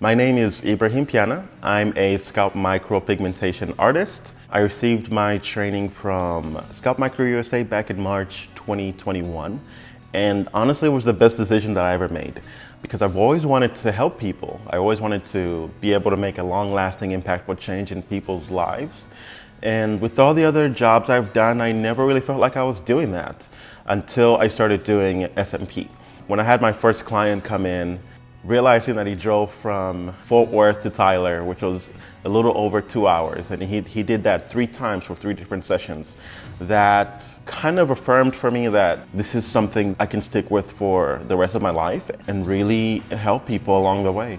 My name is Ibrahim. I'm a scalp micropigmentation artist. I received my training from Scalp Micro USA back in March 2021. And honestly, it was the best decision that I ever made because I've always wanted to help people. I always wanted to be able to make a long-lasting, impactful change in people's lives. And with all the other jobs I've done, I never really felt like I was doing that until I started doing SMP. When I had my first client come in, realizing that he drove from Fort Worth to Tyler, which was a little over 2 hours, and he did that 3 times for 3 different sessions. That kind of affirmed for me that this is something I can stick with for the rest of my life and really help people along the way.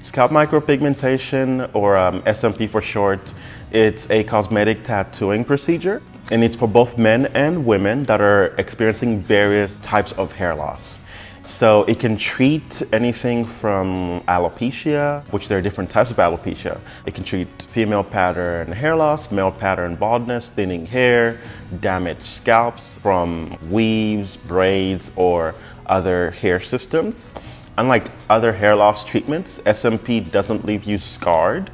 Scalp micropigmentation, or SMP for short, it's a cosmetic tattooing procedure, and it's for both men and women that are experiencing various types of hair loss. So it can treat anything from alopecia, which there are different types of alopecia. It can treat female pattern hair loss, male pattern baldness, thinning hair, damaged scalps from weaves, braids, or other hair systems. Unlike other hair loss treatments, SMP doesn't leave you scarred.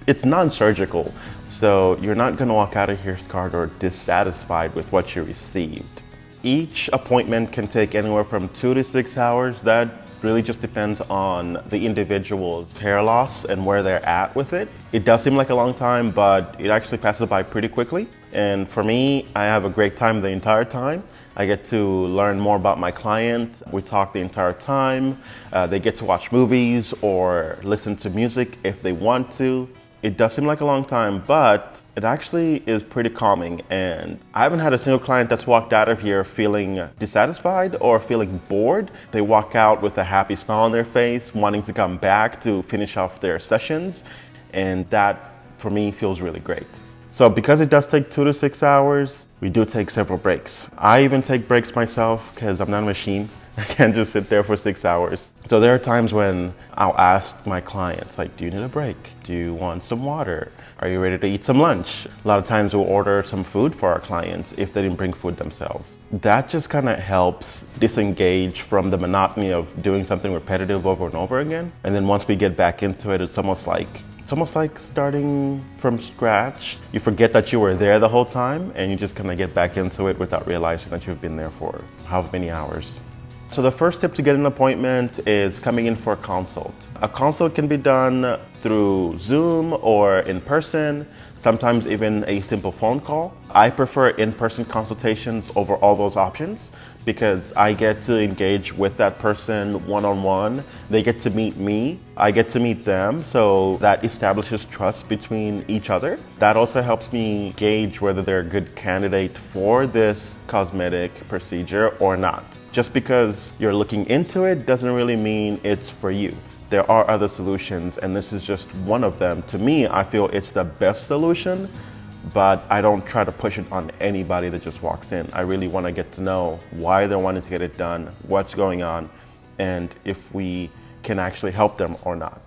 It's non-surgical, so you're not going to walk out of here scarred or dissatisfied with what you received. Each appointment can take anywhere from 2 to 6 hours. That really just depends on the individual's hair loss and where they're at with it. It does seem like a long time, but it actually passes by pretty quickly. And for me, I have a great time the entire time. I get to learn more about my client. We talk the entire time. They get to watch movies or listen to music if they want to. It does seem like a long time, but it actually is pretty calming. And I haven't had a single client that's walked out of here feeling dissatisfied or feeling bored. They walk out with a happy smile on their face, wanting to come back to finish off their sessions. And that, for me, feels really great. So because it does take 2 to 6 hours, we do take several breaks. I even take breaks myself because I'm not a machine. I can't just sit there for 6 hours. So there are times when I'll ask my clients, like, do you need a break? Do you want some water? Are you ready to eat some lunch? A lot of times we'll order some food for our clients if they didn't bring food themselves. That just kind of helps disengage from the monotony of doing something repetitive over and over again. And then once we get back into it, it's almost like starting from scratch. You forget that you were there the whole time and you just kind of get back into it without realizing that you've been there for how many hours. So the first tip to get an appointment is coming in for a consult. A consult can be done through Zoom or in person, sometimes even a simple phone call. I prefer in-person consultations over all those options because I get to engage with that person one-on-one. They get to meet me, I get to meet them, so that establishes trust between each other. That also helps me gauge whether they're a good candidate for this cosmetic procedure or not. Just because you're looking into it doesn't really mean it's for you. There are other solutions, and this is just one of them. To me, I feel it's the best solution, but I don't try to push it on anybody that just walks in. I really want to get to know why they're wanting to get it done, what's going on, and if we can actually help them or not.